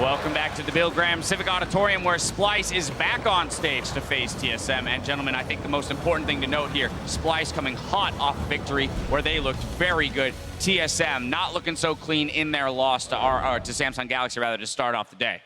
Welcome back to the Bill Graham Civic Auditorium, where Splyce is back on stage to face TSM. And gentlemen, I think the most important thing to note here, Splyce coming hot off victory where they looked very good. TSM not looking so clean in their loss to Samsung Galaxy, rather, to start off the day.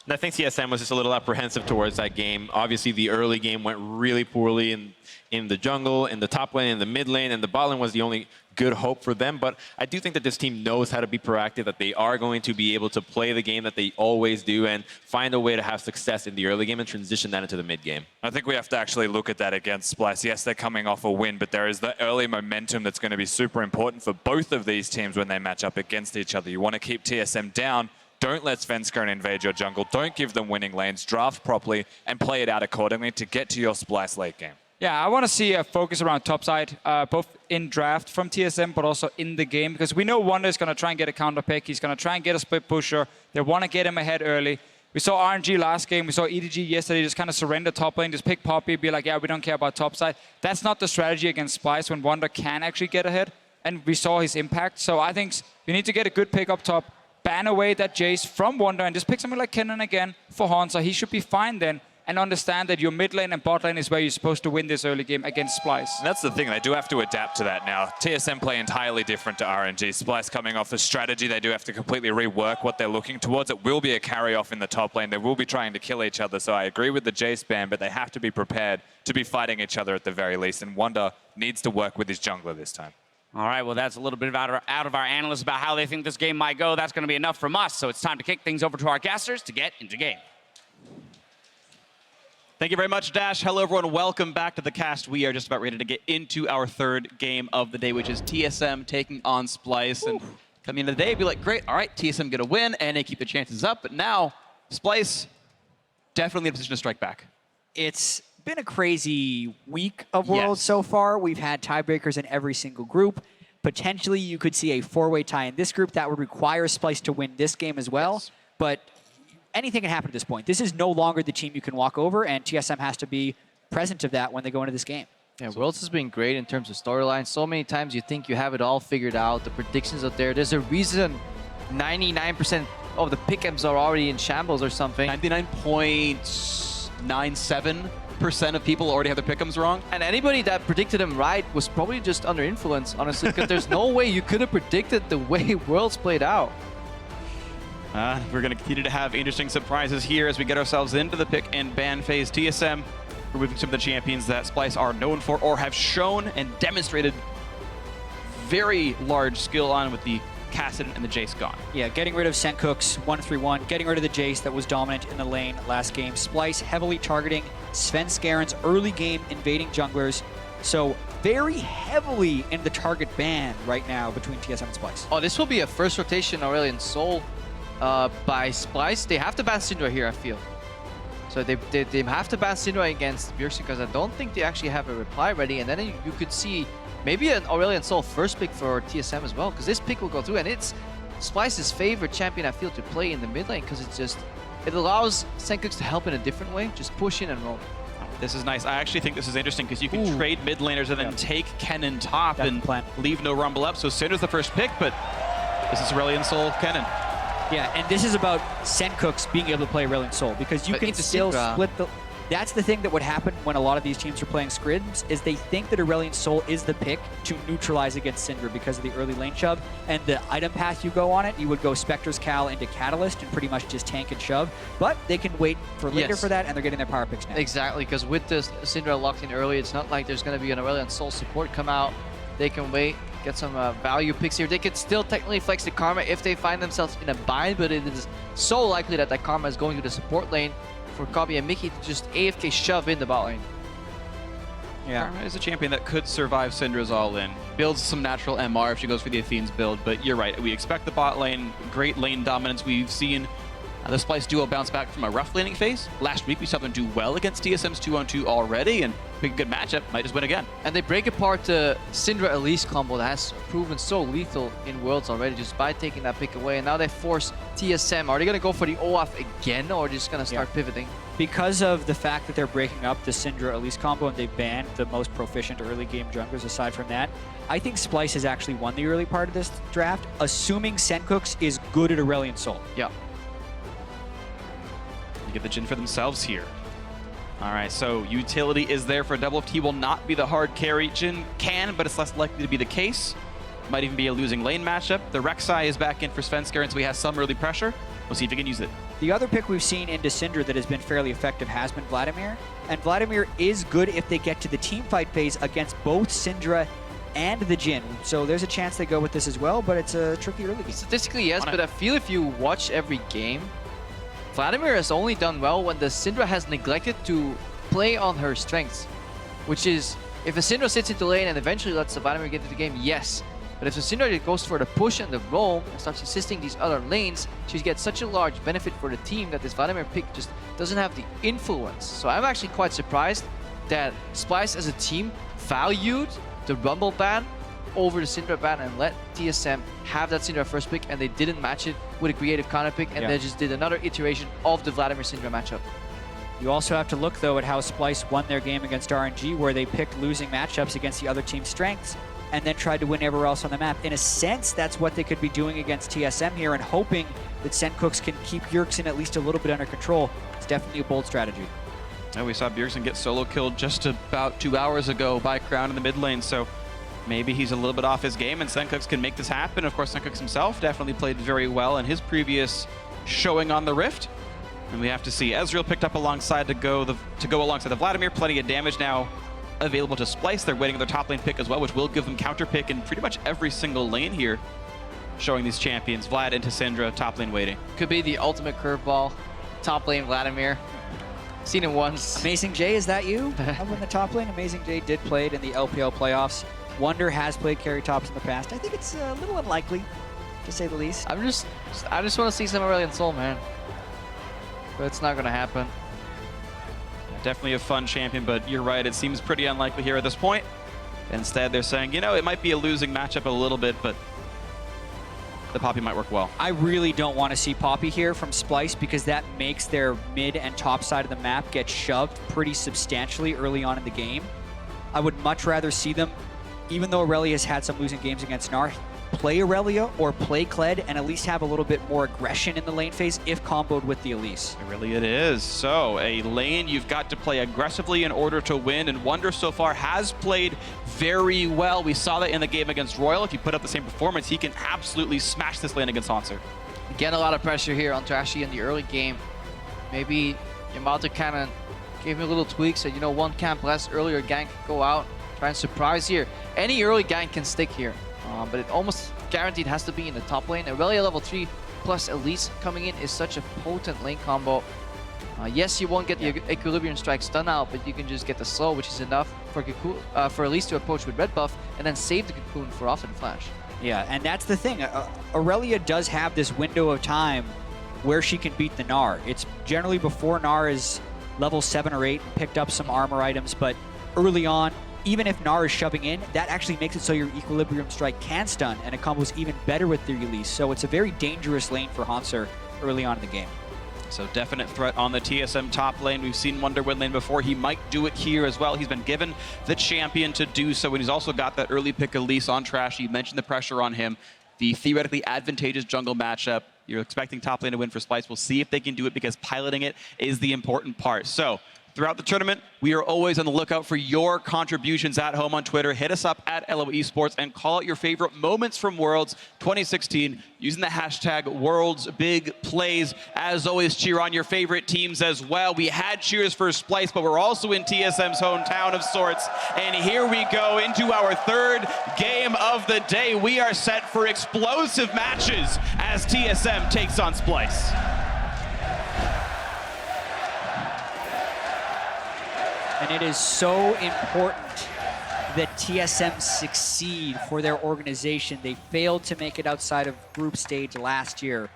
And I think TSM was just a little apprehensive towards that game. Obviously, the early game went really poorly in the jungle, in the top lane, in the mid lane, and the bot lane was the only good hope for them. But I do think that this team knows how to be proactive, that they are going to be able to play the game that they always do and find a way to have success in the early game and transition that into the mid game. I think we have to actually look at that against Splyce. Yes, they're coming off a win, but there is the early momentum that's going to be super important for both of these teams when they match up against each other. You want to keep TSM down. Don't let FLICKR invade your jungle. Don't give them winning lanes. Draft properly and play it out accordingly to get to your Splyce late game. Yeah, I want to see a focus around topside, both in draft from TSM, but also in the game, because we know Wonder is going to try and get a counter pick. He's going to try and get a split pusher. They want to get him ahead early. We saw RNG last game. We saw EDG yesterday just kind of surrender top lane, just pick Poppy, be like, yeah, we don't care about topside. That's not the strategy against Splyce when Wonder can actually get ahead, and we saw his impact. So I think you need to get a good pick up top, ban away that Jace from Wonder, and just pick someone like Kennen again for Hansa. He should be fine then, and understand that your mid lane and bot lane is where you're supposed to win this early game against Splyce. And that's the thing, they do have to adapt to that now. TSM play entirely different to RNG. Splyce coming off a strategy, they do have to completely rework what they're looking towards. It will be a carry-off in the top lane. They will be trying to kill each other, so I agree with the Jace ban, but they have to be prepared to be fighting each other at the very least, and Wonder needs to work with his jungler this time. All right, well, that's a little bit out of our analysts about how they think this game might go. That's going to be enough from us, so it's time to kick things over to our guesters to get into game. Thank you very much, Dash. Hello, everyone. Welcome back to the cast. We are just about ready to get into our third game of the day, which is TSM taking on Splyce. And coming into the day, be like, great, all right, TSM going to win, and they keep the chances up. But now, Splyce definitely in a position to strike back. It's been a crazy week of Worlds so far. We've had tiebreakers in every single group. Potentially, you could see a four-way tie in this group. That would require Splyce to win this game as well. But anything can happen at this point. This is no longer the team you can walk over, and TSM has to be present of that when they go into this game. Yeah, Worlds has been great in terms of storyline. So many times you think you have it all figured out. The predictions out there. There's a reason 99% of the pick'ems are already in shambles or something. 99.97% of people already have their pick'ems wrong. And anybody that predicted him right was probably just under influence, honestly, because there's no way you could have predicted the way Worlds played out. We're going to continue to have interesting surprises here as we get ourselves into the pick and ban phase. TSM removing some of the champions that Splyce are known for or have shown and demonstrated very large skill on, with the Kassadin and the Jace gone. Yeah, getting rid of Sencook's 1-3-1, getting rid of the Jace that was dominant in the lane last game. Splyce heavily targeting Sven Skaren's early game invading junglers. So very heavily in the target ban right now between TSM and Splyce. Oh, this will be a first rotation Aurelion Sol by Splyce. They have to ban Syndra here, I feel. So they have to ban Syndra against Bjergsen, because I don't think they actually have a reply ready. And then you could see maybe an Aurelion Sol first pick for TSM as well, because this pick will go through. And it's Splyce's favorite champion, I feel, to play in the mid lane, because it allows Senkooks to help in a different way. Just push in and roll. This is nice. I actually think this is interesting because you can trade mid laners and then take Kennen top and leave no rumble up. So Syndra's the first pick, but this is Aurelion Sol, Kennen. Yeah, and this is about Senkooks being able to play Aurelion Sol, because you can still split the... That's the thing that would happen when a lot of these teams are playing scrims, is they think that Aurelion Sol is the pick to neutralize against Syndra because of the early lane shove, and the item path you go on it, you would go Spectre's Cal into Catalyst and pretty much just tank and shove, but they can wait for later for that, and they're getting their power picks now. Exactly, because with this Syndra locked in early, it's not like there's going to be an Aurelion Sol support come out. They can wait, get some value picks here. They could still technically flex the Karma if they find themselves in a bind, but it is so likely that that Karma is going to the support lane for Kobe and Mickey to just AFK shove in the bot lane. Yeah, Karma is a champion that could survive Syndra's all-in. Builds some natural MR if she goes for the Athene's build, but you're right. We expect the bot lane, great lane dominance. We've seen the Splyce duo bounce back from a rough laning phase. Last week we saw them do well against TSM's 2-on-2 already, and big good matchup, might just win again. And they break apart the Syndra Elise combo that has proven so lethal in Worlds already just by taking that pick away. And now they force TSM. Are they going to go for the Olaf again, or are they just going to start pivoting? Because of the fact that they're breaking up the Syndra Elise combo and they banned the most proficient early game junglers aside from that, I think Splyce has actually won the early part of this draft, assuming Senkooks is good at Aurelion Sol. Yeah. to get the Jhin for themselves here. All right, so utility is there for double. He will not be the hard carry. Jhin can, but it's less likely to be the case. Might even be a losing lane matchup. The Rek'Sai is back in for Svenskar, and so he has some early pressure. We'll see if he can use it. The other pick we've seen into Syndra that has been fairly effective has been Vladimir. And Vladimir is good if they get to the team fight phase against both Syndra and the Jhin. So there's a chance they go with this as well, but it's a tricky early game. Statistically, yes, but I feel if you watch every game, Vladimir has only done well when the Syndra has neglected to play on her strengths. Which is, if a Syndra sits into lane and eventually lets the Vladimir get to the game, yes. But if the Syndra goes for the push and the roam and starts assisting these other lanes, she gets such a large benefit for the team that this Vladimir pick just doesn't have the influence. So I'm actually quite surprised that Splyce as a team valued the Rumble ban over the Syndra ban and let TSM have that Syndra first pick, and they didn't match it with a creative counter pick, and they just did another iteration of the Vladimir Syndra matchup. You also have to look, though, at how Splyce won their game against RNG, where they picked losing matchups against the other team's strengths and then tried to win everywhere else on the map. In a sense, that's what they could be doing against TSM here, and hoping that Sencooks can keep Bjergsen at least a little bit under control. It's definitely a bold strategy. And we saw Bjergsen get solo killed just about 2 hours ago by Crown in the mid lane, so maybe he's a little bit off his game, and Sencooks can make this happen. Of course, Sencooks himself definitely played very well in his previous showing on the Rift. And we have to see Ezreal picked up alongside to go alongside the Vladimir. Plenty of damage now available to Splyce. They're waiting on their top lane pick as well, which will give them counter pick in pretty much every single lane here, showing these champions. Vlad into Syndra, top lane waiting. Could be the ultimate curveball. Top lane Vladimir. Seen it once. Amazing J, is that you? Up in the top lane, Amazing J did play it in the LPL playoffs. Wonder has played carry tops in the past. I think it's a little unlikely, to say the least. I just want to see some Aurelion Sol, man. But it's not going to happen. Definitely a fun champion, but you're right, it seems pretty unlikely here at this point. Instead, they're saying, you know, it might be a losing matchup a little bit, but the Poppy might work well. I really don't want to see Poppy here from Splyce, because that makes their mid and top side of the map get shoved pretty substantially early on in the game. I would much rather see them, even though Aurelia has had some losing games against Gnar, play Aurelia or play Kled and at least have a little bit more aggression in the lane phase if comboed with the Elise. Really it is. So a lane you've got to play aggressively in order to win, and Wonder so far has played very well. We saw that in the game against Royal. If you put up the same performance, he can absolutely smash this lane against Hanser. Again, a lot of pressure here on Trashy in the early game. Maybe Yamato kind of gave me a little tweak, said, you know, one camp less, earlier gank, go out, try and surprise here. Any early gank can stick here. But it almost guaranteed has to be in the top lane. Aurelia level 3 plus Elise coming in is such a potent lane combo. Yes, you won't get the Equilibrium Strike stun out, but you can just get the slow, which is enough for Elise to approach with red buff and then save the cocoon for off and flash. Yeah, and that's the thing. Aurelia does have this window of time where she can beat the Gnar. It's generally before Gnar is level 7 or 8 and picked up some armor items, but early on, even if Gnar is shoving in, that actually makes it so your Equilibrium Strike can stun, and it combos even better with the Elise. So it's a very dangerous lane for Hanser early on in the game. So definite threat on the TSM top lane. We've seen Wonder win lane before. He might do it here as well. He's been given the champion to do so, and he's also got that early pick Elise on Trash. You mentioned the pressure on him. The theoretically advantageous jungle matchup. You're expecting top lane to win for Splyce. We'll see if they can do it, because piloting it is the important part. So throughout the tournament, we are always on the lookout for your contributions at home on Twitter. Hit us up at LO Esports and call out your favorite moments from Worlds 2016 using the hashtag WorldsBigPlays. As always, cheer on your favorite teams as well. We had cheers for Splyce, but we're also in TSM's hometown of sorts. And here we go into our third game of the day. We are set for explosive matches as TSM takes on Splyce. And it is so important that TSM succeed for their organization. They failed to make it outside of group stage last year.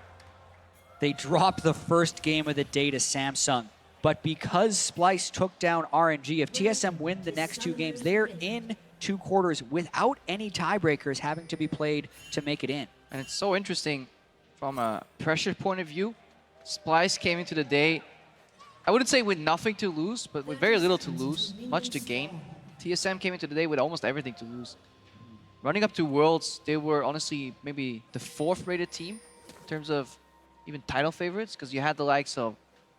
They dropped the first game of the day to Samsung. But because Splyce took down RNG, if TSM win the next 2 games, they're in 2 quarters without any tiebreakers having to be played to make it in. And it's so interesting from a pressure point of view. Splyce came into the day, I wouldn't say with nothing to lose, but with very little to lose, much to gain. TSM came into the day with almost everything to lose. Running up to Worlds, they were honestly maybe the 4th rated team in terms of even title favorites, because you had the likes of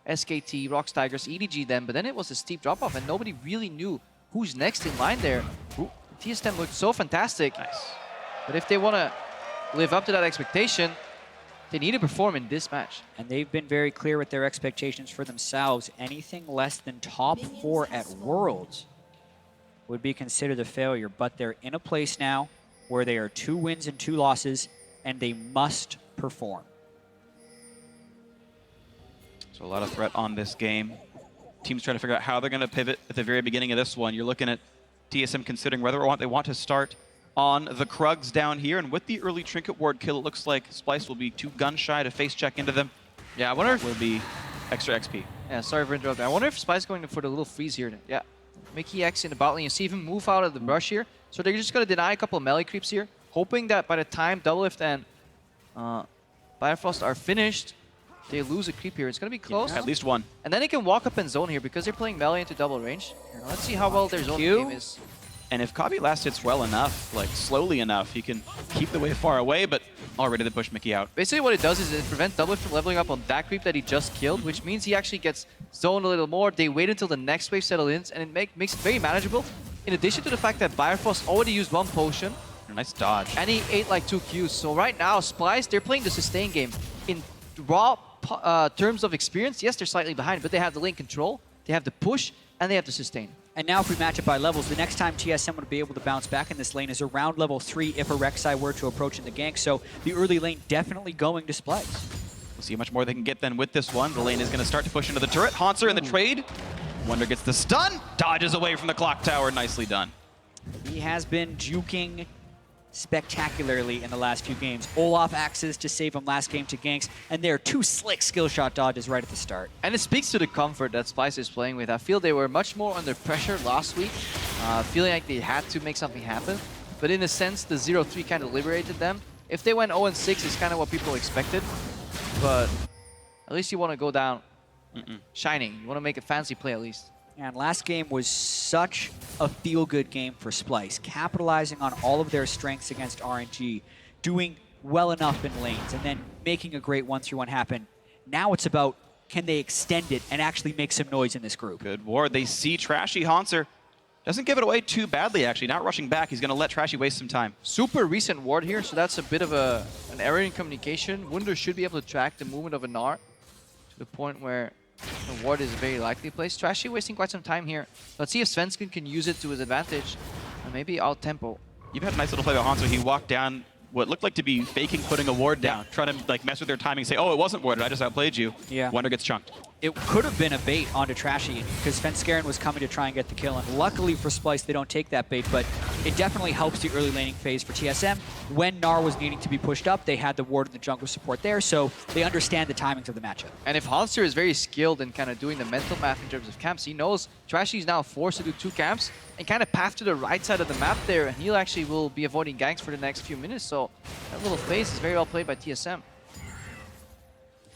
SKT, Rocks Tigers, EDG then, but then it was a steep drop-off and nobody really knew who's next in line there. Ooh, TSM looked so fantastic. Nice. But if they want to live up to that expectation, they need to perform in this match. And they've been very clear with their expectations for themselves. Anything less than top 4 at Worlds would be considered a failure, but they're in a place now where they are 2 wins and 2 losses, and they must perform. So a lot of threat on this game. Teams trying to figure out how they're going to pivot at the very beginning of this one. You're looking at TSM considering whether or not they want to start on the Krugs down here. And with the early Trinket Ward kill, it looks like Splyce will be 2 guns shy to face check into them. Yeah, I wonder if... Will be extra XP. Yeah, sorry for interrupting. I wonder if Splyce is going for the little freeze here. Yeah, Mickey X in the bot lane. You see him move out of the brush here. So they're just going to deny a couple of melee creeps here, hoping that by the time Doublelift and Bifrost are finished, they lose a creep here. It's going to be close. Yeah, at least one. And then they can walk up in zone here because they're playing melee into double range. Let's see how well their zone game is. And if Kavi last hits well enough, like slowly enough, he can keep the wave far away, but already they push Mickey out. Basically what it does is it prevents Doublelift from leveling up on that creep that he just killed, which means he actually gets zoned a little more. They wait until the next wave settles in, and it makes it very manageable. In addition to the fact that Bifrost already used 1 potion. Nice dodge. And he ate like 2 Qs. So right now, Splyce, they're playing the sustain game. In raw terms of experience, yes, they're slightly behind, but they have the lane control, they have the push, and they have the sustain. And now if we match it by levels, the next time TSM would be able to bounce back in this lane is around level 3 if a Rek'Sai were to approach in the gank. So the early lane definitely going to Splyce. We'll see how much more they can get then with this one. The lane is going to start to push into the turret. Haunter in the trade. Wonder gets the stun. Dodges away from the clock tower. Nicely done. He has been juking spectacularly in the last few games. Olaf axes to save him last game to ganks, and there are 2 slick skill shot dodges right at the start. And it speaks to the comfort that Splyce is playing with. I feel they were much more under pressure last week, feeling like they had to make something happen. But in a sense, the 0-3 kind of liberated them. If they went 0-6, it's kind of what people expected. But at least you want to go down shining. You want to make a fancy play at least. And last game was such a feel-good game for Splyce, capitalizing on all of their strengths against RNG, doing well enough in lanes, and then making a great 1-3-1 happen. Now it's about, can they extend it and actually make some noise in this group? Good ward. They see Trashy. Haunter doesn't give it away too badly, actually. Not rushing back. He's going to let Trashy waste some time. Super recent ward here, so that's a bit of an error in communication. Wunder should be able to track the movement of a Gnar to the point where the ward is a very likely place. Trashy wasting quite some time here. Let's see if Svensson can use it to his advantage and maybe out-tempo. You've had a nice little play by Haunter. He walked down what looked like to be faking putting a ward down, trying to like mess with their timing, say, oh, it wasn't warded, I just outplayed you. Yeah. Wonder gets chunked. It could have been a bait onto Trashy because FLICKR was coming to try and get the kill, and luckily for Splyce, they don't take that bait, but it definitely helps the early laning phase for TSM. When Gnar was needing to be pushed up, they had the ward and the jungle support there, so they understand the timings of the matchup. And if Haunter is very skilled in kind of doing the mental math in terms of camps, he knows Trashy is now forced to do 2 camps and kind of path to the right side of the map there, and he'll actually will be avoiding ganks for the next few minutes, so that little phase is very well played by TSM.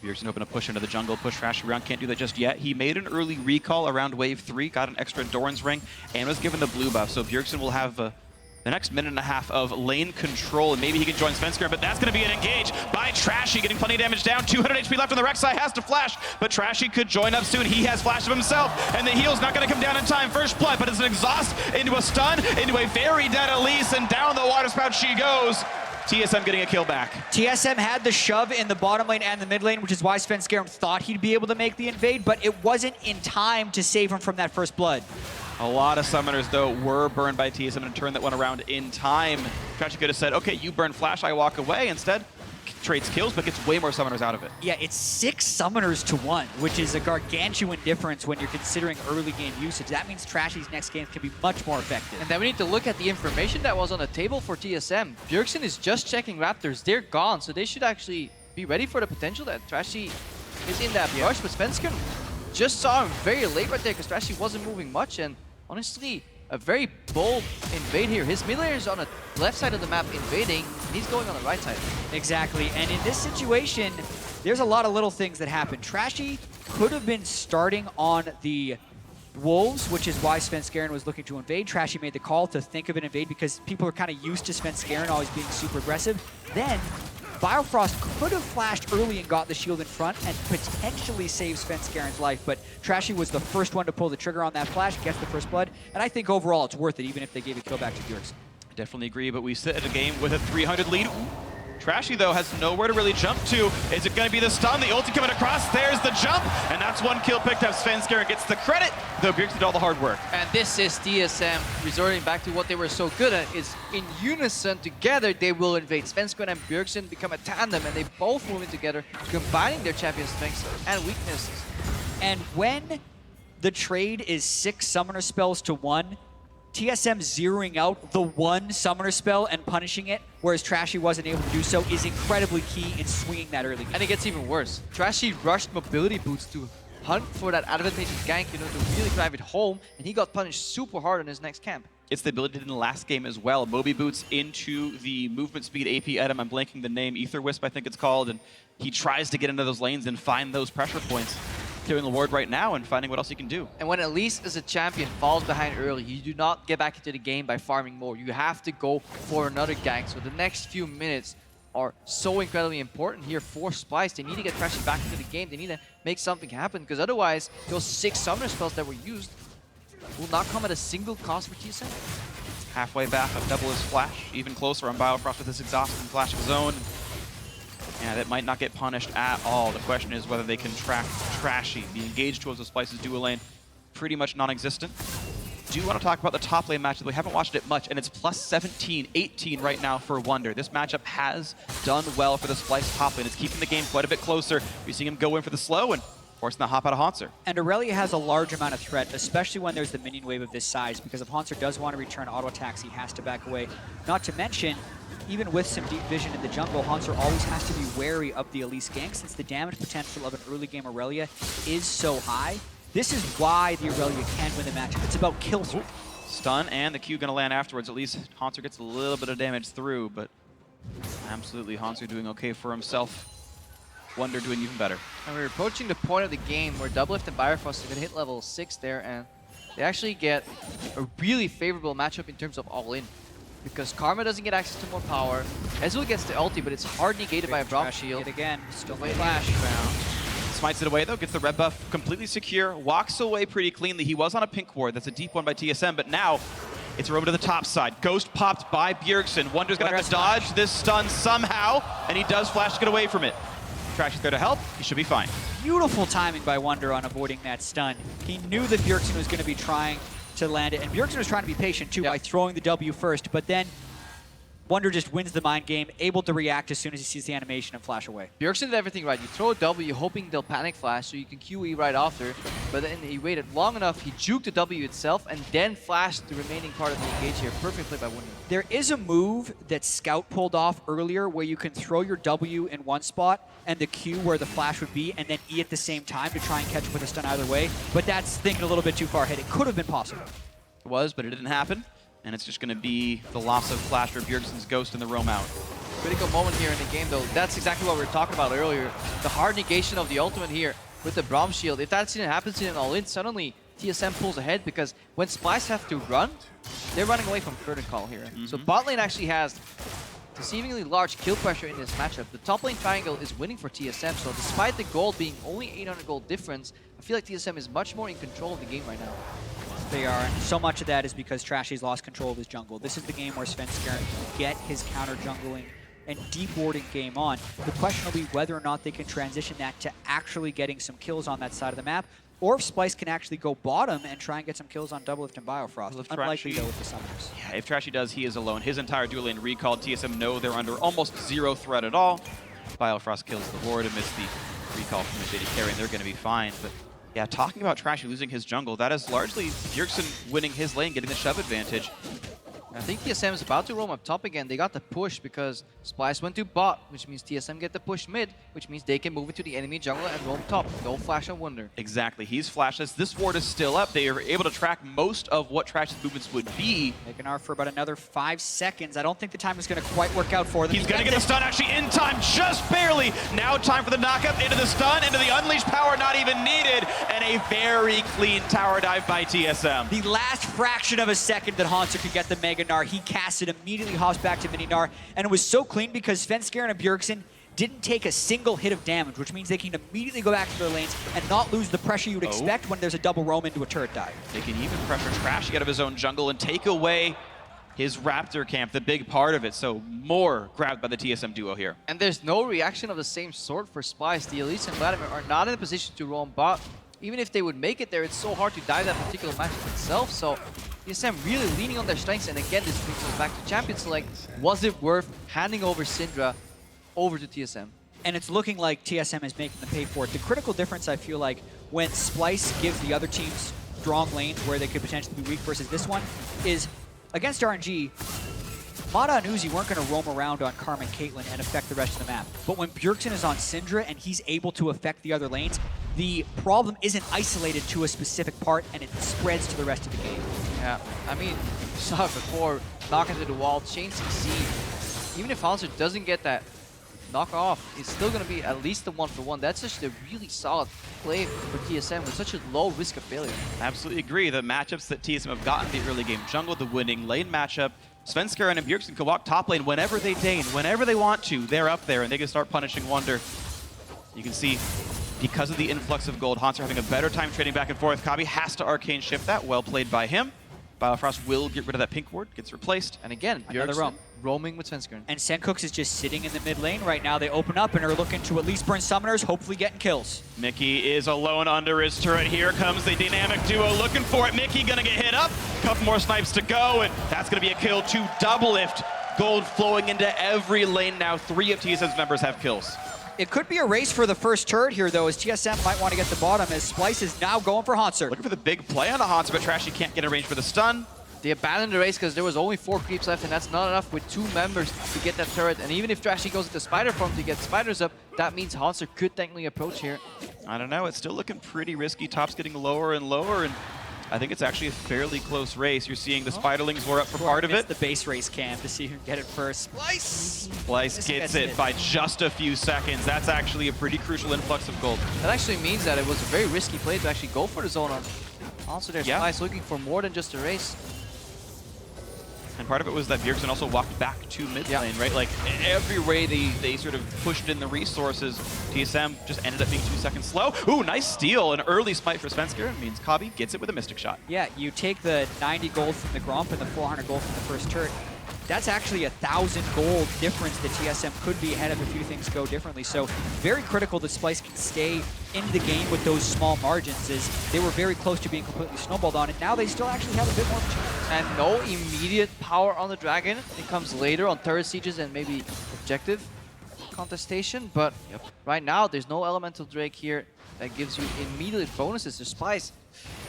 Bjergsen open a push into the jungle, push Trashy around, can't do that just yet. He made an early recall around wave 3, got an extra Endurance ring, and was given the blue buff, so Bjergsen will have the next minute and a half of lane control, and maybe he can join FLICKR, but that's going to be an engage by Trashy, getting plenty of damage down. 200 HP left on the Rek'Sai, has to flash, but Trashy could join up soon. He has flashed of himself, and the heal's not going to come down in time. First blood, but it's an exhaust into a stun, into a very dead Elise, and down the water spout she goes. TSM getting a kill back. TSM had the shove in the bottom lane and the mid lane, which is why Svensson thought he'd be able to make the invade, but it wasn't in time to save him from that first blood. A lot of summoners, though, were burned by TSM in a turn that went around in time. Trashy could have said, okay, you burn flash, I walk away. Instead, trades kills, but gets way more summoners out of it. Yeah, it's 6 summoners to 1, which is a gargantuan difference when you're considering early game usage. That means Trashy's next games can be much more effective. And then we need to look at the information that was on the table for TSM. Bjergsen is just checking Raptors. They're gone, so they should actually be ready for the potential that Trashy is in that brush. But Svensson just saw him very late right there because Trashy wasn't moving much, and honestly, a very bold invade here. His mid laner is on the left side of the map invading, and he's going on the right side. Exactly, and in this situation, there's a lot of little things that happen. Trashy could have been starting on the Wolves, which is why Svensson was looking to invade. Trashy made the call to think of an invade because people are kind of used to Svensson always being super aggressive. Then Biofrost could have flashed early and got the shield in front and potentially saved Svenskaren's life, but Trashy was the first one to pull the trigger on that flash, gets the first blood, and I think overall it's worth it, even if they gave a kill back to Bjergsen. I definitely agree, but we sit at a game with a 300 lead. Trashy, though, has nowhere to really jump to. Is it going to be the stun? The ulti coming across. There's the jump, and that's one kill picked up. Svenskaren gets the credit, though Bjergsen did all the hard work. And this is TSM resorting back to what they were so good at, is in unison together they will invade. Svenskaren and Bjergsen become a tandem, and they both move in together, combining their champion strengths and weaknesses. And when the trade is 6 summoner spells to 1, TSM zeroing out the 1 summoner spell and punishing it, whereas Trashy wasn't able to do so, is incredibly key in swinging that early game. And it gets even worse. Trashy rushed mobility boots to hunt for that advantageous gank, to really drive it home, and he got punished super hard in his next camp. It's the ability in the last game as well. Moby boots into the movement speed AP item. I'm blanking the name, Ether Wisp I think it's called, and he tries to get into those lanes and find those pressure points. Clearing the ward right now and finding what else he can do. And when Elise as a champion falls behind early, you do not get back into the game by farming more. You have to go for another gank. So the next few minutes are so incredibly important here for Splyce. They need to get Trashy back into the game. They need to make something happen, because otherwise those 6 summoner spells that were used will not come at a single cost for TSM. Halfway back, up double his flash. Even closer on Biofrost with his exhaust and flash of his own. Yeah, that might not get punished at all. The question is whether they can track Trashy. The engage towards the Splyce's dual lane, pretty much non-existent. Do want to talk about the top lane matchup. We haven't watched it much, and it's plus 17, 18 right now for Wunder. This matchup has done well for the Splyce top lane. It's keeping the game quite a bit closer. We're seeing him go in for the slow and forcing the hop out of Hauntzer. And Aurelia has a large amount of threat, especially when there's the minion wave of this size, because if Hauntzer does want to return auto attacks, he has to back away. Not to mention, even with some deep vision in the jungle, Hauntzer always has to be wary of the Elise gank, since the damage potential of an early game Aurelia is so high. This is why the Aurelia can win the matchup. It's about kill through. Stun and the Q gonna land afterwards. At least Hauntzer gets a little bit of damage through, but absolutely Hauntzer doing okay for himself. Wunder doing even better. And we're approaching the point of the game where Doublelift and Biofrost are going to hit level 6 there, and they actually get a really favorable matchup in terms of all-in. Because Karma doesn't get access to more power. Ezreal gets the ulti, but it's hard negated by a Braum shield. Again, still Wait, flash. Smites it away though, gets the red buff completely secure, walks away pretty cleanly. He was on a pink ward, that's a deep one by TSM, but now it's a roam to the top side. Ghost popped by Bjergsen. Wunder's gonna have to dodge this stun somehow, and he does flash to get away from it. Trashy's there to help, he should be fine. Beautiful timing by Wunder on avoiding that stun. He knew that Bjergsen was going to be trying to land it, and Bjergsen was trying to be patient too by throwing the W first, but then Wunder just wins the mind game, able to react as soon as he sees the animation and flash away. Bjergsen did everything right. You throw a W hoping they'll panic flash so you can QE right after, but then he waited long enough, he juked the W itself, and then flashed the remaining part of the engage here. Perfect play by Wunder. There is a move that Scout pulled off earlier where you can throw your W in one spot and the Q where the flash would be, and then E at the same time to try and catch him with a stun either way, but that's thinking a little bit too far ahead. It could have been possible. It was, but it didn't happen. And it's just going to be the loss of flash for Bjergsen's Ghost in the roam out. Critical moment here in the game, though. That's exactly what we were talking about earlier. The hard negation of the ultimate here with the Braum shield. If that didn't happen in an all-in, suddenly TSM pulls ahead, because when Splyce have to run, they're running away from Curtain Call here. So bot lane actually has deceivingly large kill pressure in this matchup. The top lane triangle is winning for TSM, so despite the gold being only 800 gold difference, I feel like TSM is much more in control of the game right now. They are, and so much of that is because Trashy's lost control of his jungle. This is the game where Svenskaren can get his counter jungling and deep warding game on. The question will be whether or not they can transition that to actually getting some kills on that side of the map, or if Splyce can actually go bottom and try and get some kills on Doublelift and Biofrost. Unlikely though with the summoners. Yeah, if Trashy does, he is alone. His entire dual lane recalled. TSM know they're under almost zero threat at all. Biofrost kills the ward amidst the recall from the JD carry, and they're going to be fine. But yeah, talking about Trashy losing his jungle, that is largely Bjergsen winning his lane, getting the shove advantage. I think TSM is about to roam up top again. They got the push because Splyce went to bot, which means TSM get the push mid, which means they can move into the enemy jungle and roam top. No flash on Wunder. Exactly, he's flashless. This ward is still up. They are able to track most of what Trashy's movements would be. Making R for about another 5 seconds. I don't think the time is going to quite work out for them. He's going to get the stun actually in time, just barely. Now time for the knockup into the stun, into the unleashed power, not even needed, and a very clean tower dive by TSM. The last fraction of a second that Hauntzer could get the mega Dragon Gnar. He casts it, immediately hops back to Mini Gnar, and it was so clean because FLICKR and Bjergsen didn't take a single hit of damage, which means they can immediately go back to their lanes and not lose the pressure you'd expect when there's a double roam into a turret dive. They can even pressure Trashy out of his own jungle and take away his Raptor camp, the big part of it. So more grabbed by the TSM duo here. And there's no reaction of the same sort for Splyce. The Elites and Vladimir are not in a position to roam bot. Even if they would make it there, it's so hard to dive that particular matchup itself. So TSM really leaning on their strengths. And again, this brings us back to Champion Select. Was it worth handing over Syndra over to TSM? And it's looking like TSM is making them pay for it. The critical difference, I feel like, when Splyce gives the other teams strong lanes where they could potentially be weak versus this one, is against RNG, Mata and Uzi weren't going to roam around on Karma and Caitlyn and affect the rest of the map. But when Bjergsen is on Syndra and he's able to affect the other lanes, the problem isn't isolated to a specific part and it spreads to the rest of the game. Yeah, I mean, you saw it before, knock into the wall, chain succeed. Even if Hanser doesn't get that knock off, it's still going to be at least the 1-for-1. That's just a really solid play for TSM with such a low risk of failure. Absolutely agree. The matchups that TSM have gotten in the early game, jungle, the winning lane matchup, Svenskar and Bjergsen can walk top lane whenever they deign, whenever they want to. They're up there and they can start punishing Wonder. You can see, because of the influx of gold, Hanser having a better time trading back and forth. Kabi has to arcane shift that. Well played by him. Biofrost will get rid of that pink ward, gets replaced. And again, Bjergsen roaming with Svenskar. And Sencooks is just sitting in the mid lane right now. They open up and are looking to at least burn summoners, hopefully getting kills. Mickey is alone under his turret. Here comes the dynamic duo looking for it. Mickey gonna get hit up. Couple more snipes to go, and that's gonna be a kill to double lift. Gold flowing into every lane now. 3 of TSM's members have kills. It could be a race for the first turret here, though, as TSM might want to get the bottom, as Splyce is now going for Hanser. Looking for the big play on the Hanser, but Trashy can't get a range for the stun. They abandoned the race because there was only 4 creeps left, and that's not enough with 2 members to get that turret. And even if Trashy goes into spider form to get spiders up, that means Hanser could technically approach here. I don't know, it's still looking pretty risky. Top's getting lower and lower, and I think it's actually a fairly close race. You're seeing the Spiderlings were up for part of it. The base race cam to see who can get it first. Splyce gets it by just a few seconds. That's actually a pretty crucial influx of gold. That actually means that it was a very risky play to actually go for the zone on. Also, there's Splyce looking for more than just a race. And part of it was that Bjergsen also walked back to mid lane, right? Like, every way they sort of pushed in the resources, TSM just ended up being 2 seconds slow. Ooh, nice steal. An early smite for Svenskar means Kabi gets it with a Mystic Shot. Yeah, you take the 90 gold from the Gromp and the 400 gold from the first turret. That's actually 1,000 gold difference that TSM could be ahead of if a few things go differently. So very critical that Splyce can stay in the game with those small margins, as they were very close to being completely snowballed on it. Now they still actually have a bit more of a chance. And no immediate power on the Dragon. It comes later on turret sieges and maybe objective contestation. But right now, there's no Elemental Drake here that gives you immediate bonuses to Splyce.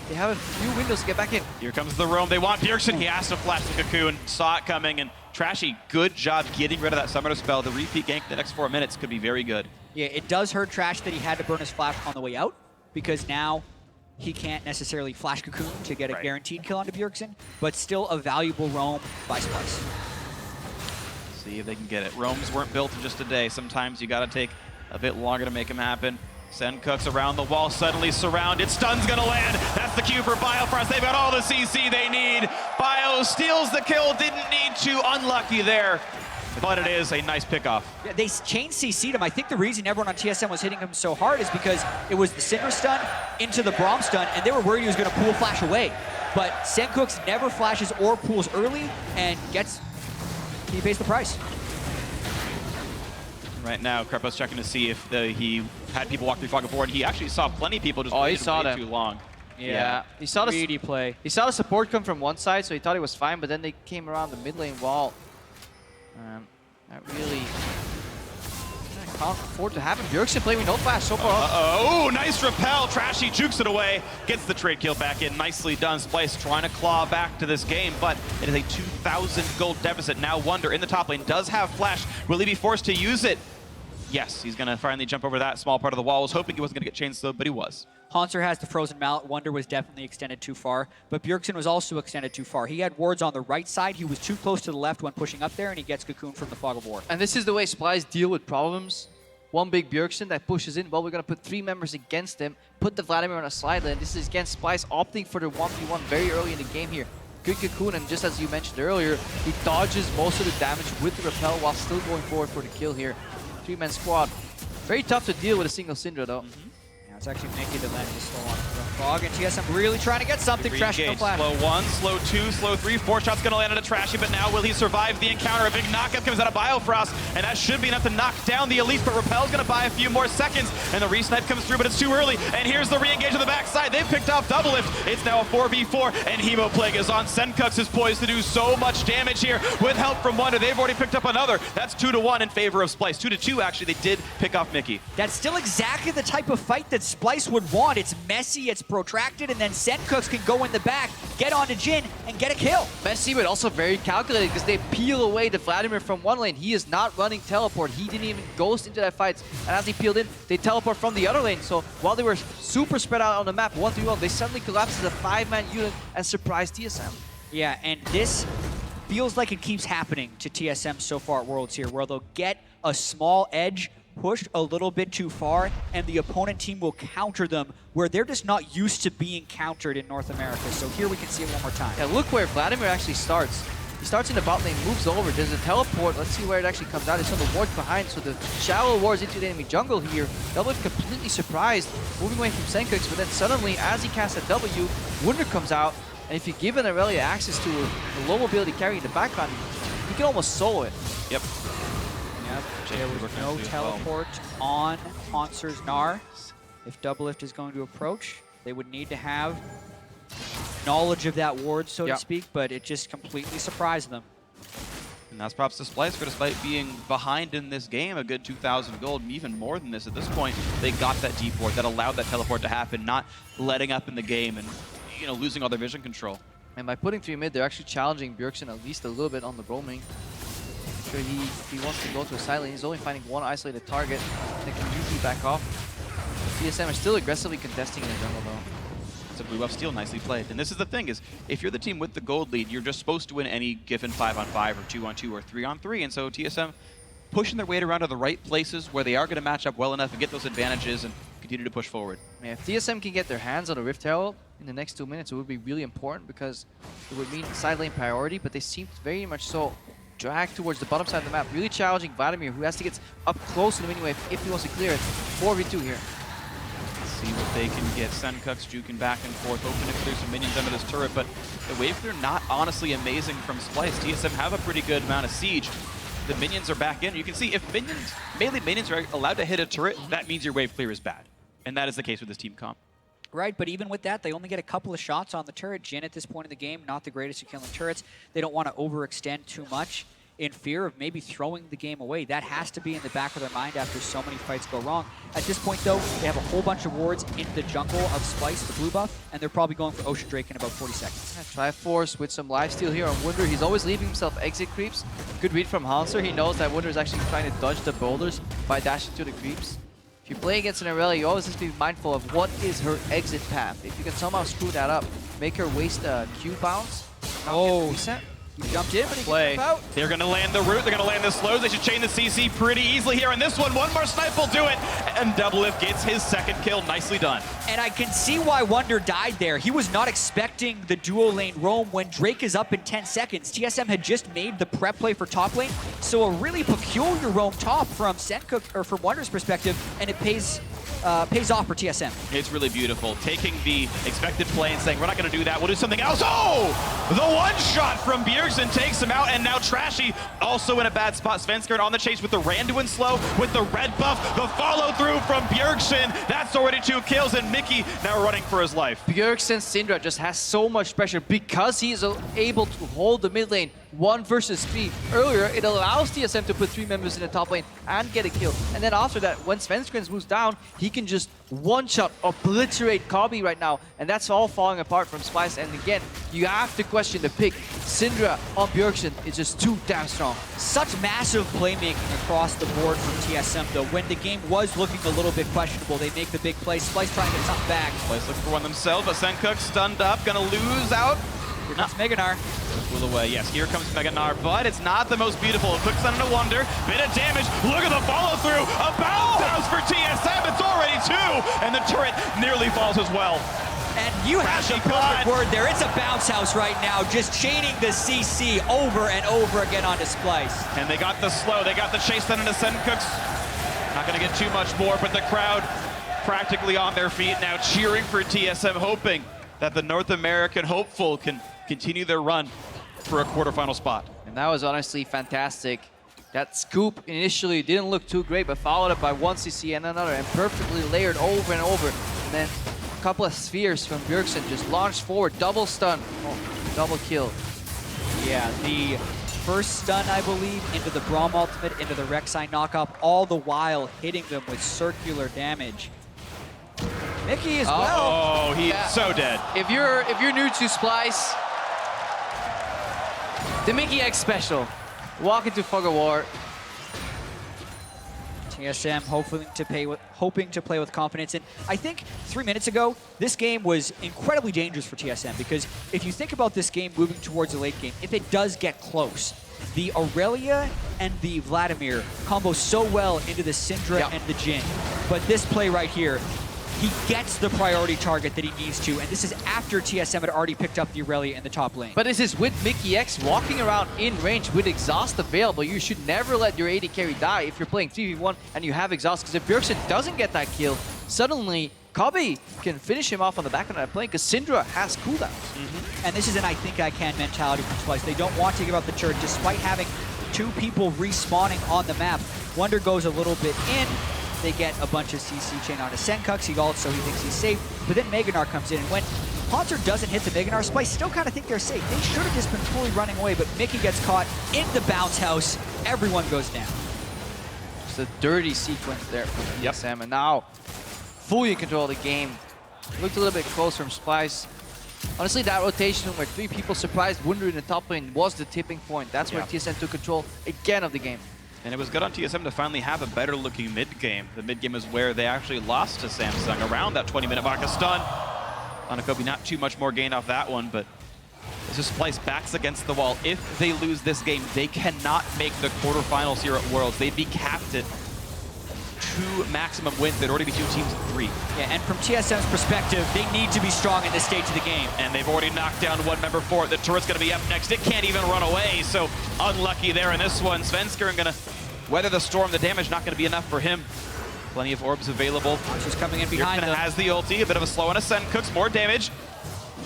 They have a few windows to get back in. Here comes the roam. They want Bjergsen. He has to flash the cocoon. Saw it coming, and Trashy, good job getting rid of that summoner spell. The repeat gank the next 4 minutes could be very good. Yeah, it does hurt Trash that he had to burn his flash on the way out, because now he can't necessarily flash cocoon to get a guaranteed kill onto Bjergsen, but still a valuable roam by Splyce. See if they can get it. Roams weren't built in just a day. Sometimes you got to take a bit longer to make them happen. Sencooks around the wall, suddenly surrounded. Stun's gonna land. That's the cue for Biofrost. They've got all the CC they need. Bio steals the kill, didn't need to. Unlucky there, but it is a nice pickoff. Yeah, they chain CC'd him. I think the reason everyone on TSM was hitting him so hard is because it was the Cinder stun into the Braum stun, and they were worried he was gonna pool flash away. But Sencooks never flashes or pools early, and he pays the price. Right now, Krepo's checking to see if he had people walk through Fog of War, and he actually saw plenty of people just waited way too long. Yeah. He saw the play. He saw the support come from one side, so he thought he was fine, but then they came around the mid lane wall. That really can't afford to happen. Bjergsen playing with no flash so far. Oh, nice repel. Trashy jukes it away. Gets the trade kill back in. Nicely done. Splyce trying to claw back to this game, but it is a 2,000 gold deficit. Now Wonder in the top lane does have flash. Will he be forced to use it? Yes, he's going to finally jump over that small part of the wall. I was hoping he wasn't going to get chain slowed, but he was. Hanser has the Frozen Mallet. Wonder was definitely extended too far, but Bjergsen was also extended too far. He had wards on the right side. He was too close to the left when pushing up there, and he gets Cocoon from the Fog of War. And this is the way Splyce deal with problems. One big Bjergsen that pushes in. Well, we're going to put 3 members against him, put the Vladimir on a slide lane. This is against Splyce opting for the 1v1 very early in the game here. good cocoon, and just as you mentioned earlier, he dodges most of the damage with the repel while still going forward for the kill here. 3-man squad. Very tough to deal with a single Syndra though. Yeah, it's actually Mickey to land just slow on the Fog, and TSM really trying to get something. Trashy no flash. Slow 1, slow 2, slow 3. 4 shots going to land on a Trashy, but now will he survive the encounter? A big knockup comes out of Biofrost, and that should be enough to knock down the Elite, but Repel's going to buy a few more seconds, and the re-snipe comes through, but it's too early, and here's the re-engage on the backside. They've picked off Double Lift. It's now a 4v4, and Hemoplague is on. Senkux is poised to do so much damage here with help from Wonder. They've already picked up another. That's 2-1 in favor of Splyce. 2-2, actually. They did pick off Mickey. That's still exactly the type of fight that Splyce would want. It's messy, it's protracted, and then Senkux can go in the back, get onto Jin, and get a kill. Messy, but also very calculated because they peel away the Vladimir from one lane. He is not running teleport. He didn't even ghost into that fight. And as he peeled in, they teleport from the other lane. So while they were super spread out on the map, 1-3-1, they suddenly collapse as a 5-man unit and surprise TSM. Yeah, and this feels like it keeps happening to TSM so far at Worlds here, where they'll get a small edge, pushed a little bit too far, and the opponent team will counter them where they're just not used to being countered in North America. So here we can see it one more time. Yeah, look where Vladimir actually starts. He starts in the bot lane, moves over, there's a teleport. Let's see where it actually comes out. It's on the ward behind, so the shallow wards into the enemy jungle here. Double completely surprised, moving away from Senkux, but then suddenly, as he casts a W, Wunder comes out, and if you give an Aurelia access to a low mobility carry in the background, you can almost solo it. Yep. There was no teleport on Hauntzer's Gnar. If Double Lift is going to approach, they would need to have knowledge of that ward, so to speak, but it just completely surprised them. And that's props to Splyce for, despite being behind in this game, a good 2,000 gold, even more than this at this point. They got that deep ward that allowed that teleport to happen, not letting up in the game and, you know, losing all their vision control. And by putting 3 mid, they're actually challenging Bjergsen at least a little bit on the roaming. Sure, he wants to go to a side lane. He's only finding one isolated target that can usually back off. TSM are still aggressively contesting in the jungle though. It's a blue buff steal, nicely played. And this is the thing, is if you're the team with the gold lead, you're just supposed to win any given 5-on-5 or 2-on-2 or 3-on-3. And so TSM pushing their weight around to the right places where they are going to match up well enough and get those advantages and continue to push forward. Yeah, if TSM can get their hands on a Rift Herald in the next 2 minutes, it would be really important because it would mean side lane priority, but they seem very much so dragged towards the bottom side of the map, really challenging Vladimir, who has to get up close to the mini wave if he wants to clear it. 4v2 here. Let's see what they can get. Senkux juking back and forth, hoping to clear some minions under this turret, but the wave clear not honestly amazing from Splyce. TSM have a pretty good amount of siege. The minions are back in. You can see if minions, melee minions are allowed to hit a turret, that means your wave clear is bad. And that is the case with this team comp. Right, but even with that, they only get a couple of shots on the turret. Jin at this point in the game, not the greatest at killing turrets. They don't want to overextend too much in fear of maybe throwing the game away. That has to be in the back of their mind after so many fights go wrong. At this point, though, they have a whole bunch of wards in the jungle of Splyce, the blue buff, and they're probably going for Ocean Drake in about 40 seconds. Yeah, Triforce with some lifesteal here on Wunder. He's always leaving himself exit creeps. Good read from Haunzer. He knows that Wunder is actually trying to dodge the boulders by dashing to the creeps. If you play against an Aurelia, you always have to be mindful of what is her exit path. If you can somehow screw that up, make her waste a Q bounce. Oh, reset. He jumped in, but he can jump out. They're going to land the root. They're going to land the slows. They should chain the CC pretty easily here. And this one more snipe will do it. And Double Lift gets his second kill. Nicely done. And I can see why Wunder died there. He was not expecting the duo lane roam when Drake is up in 10 seconds. TSM had just made the prep play for top lane. So a really peculiar roam top from Senkux, or from Wunder's perspective, and it pays off for TSM. It's really beautiful. Taking the expected play and saying, we're not going to do that, we'll do something else. Oh! The one shot from Bjergsen takes him out, and now Trashy also in a bad spot. Svenskeren on the chase with the Randuin slow, with the red buff, the follow through from Bjergsen. That's already 2 kills, and Mickey now running for his life. Bjergsen's Syndra just has so much pressure because he is able to hold the mid lane 1 versus 3. Earlier, it allows TSM to put 3 members in the top lane and get a kill. And then after that, when Svenskeren moves down, he can just one-shot obliterate Kabi right now. And that's all falling apart from Splyce. And again, you have to question the pick. Syndra on Bjergsen is just too damn strong. Such massive playmaking across the board from TSM, though. When the game was looking a little bit questionable, they make the big play. Splyce trying to get something back. Splyce looking for one themselves, but Senkux stunned up, gonna lose out. Here comes Mega Gnar. Pull away. Yes, here comes Mega Gnar, but it's not the most beautiful. It clicks on a Wunder. Bit of damage. Look at the follow through. A bounce house for TSM. It's already 2, and the turret nearly falls as well. And you have the perfect word there. It's a bounce house right now, just chaining the CC over and over again onto Splyce. And they got the slow, they got the chase then into Sencooks. Not gonna get too much more, but the crowd practically on their feet now cheering for TSM, hoping that the North American hopeful can continue their run for a quarterfinal spot. And that was honestly fantastic. That scoop initially didn't look too great, but followed up by one CC and another, and perfectly layered over and over. And then a couple of spheres from Bjergsen just launched forward, double stun, double kill. Yeah, the first stun, I believe, into the Braum ultimate, into the Rek'Sai knockup, all the while hitting them with circular damage. Mickey as well. Oh, he's so dead. If you're new to Splyce, the Mickey X special. Walk into FLICKR War. TSM hoping to play with confidence. And I think 3 minutes ago, this game was incredibly dangerous for TSM, because if you think about this game moving towards the late game, if it does get close, the Aurelia and the Vladimir combo so well into the Syndra and the Jhin. But this play right here, he gets the priority target that he needs to, and this is after TSM had already picked up the Aurelia in the top lane. But this is with Mickey X walking around in range with exhaust available. You should never let your AD carry die if you're playing 3v1 and you have exhaust, because if Bjergsen doesn't get that kill, suddenly Kobe can finish him off on the back of that plane, because Syndra has cooldowns. And this is an I think I can mentality from Splyce. They don't want to give up the turret despite having 2 people respawning on the map. Wonder goes a little bit in. They get a bunch of CC chain onto Sencooks. He ults, so he thinks he's safe. But then Meganar comes in, and when Haunter doesn't hit the Meganar, Splyce still kind of think they're safe. They should have just been fully running away, but Mickey gets caught in the bounce house. Everyone goes down. It's a dirty sequence there from TSM, and now fully in control of the game. Looked a little bit close from Splyce. Honestly, that rotation where 3 people surprised Wunder in the top lane was the tipping point. That's where TSM took control again of the game. And it was good on TSM to finally have a better looking mid game. The mid game is where they actually lost to Samsung around that 20-minute mark. A stun on a Kobe, not too much more gain off that one, but this is Splyce backs against the wall. If they lose this game, they cannot make the quarterfinals here at Worlds. They'd be capped at 2 maximum wins. They'd already be 2 teams of 3. Yeah, and from TSM's perspective, they need to be strong in this stage of the game. And they've already knocked down 1 member for it. The turret's going to be up next. It can't even run away, so unlucky there in this one. Svenskeren going to weather the storm. The damage not going to be enough for him. Plenty of orbs available. She's coming in behind them. Has the ulti, a bit of a slow on a Sencooks, more damage.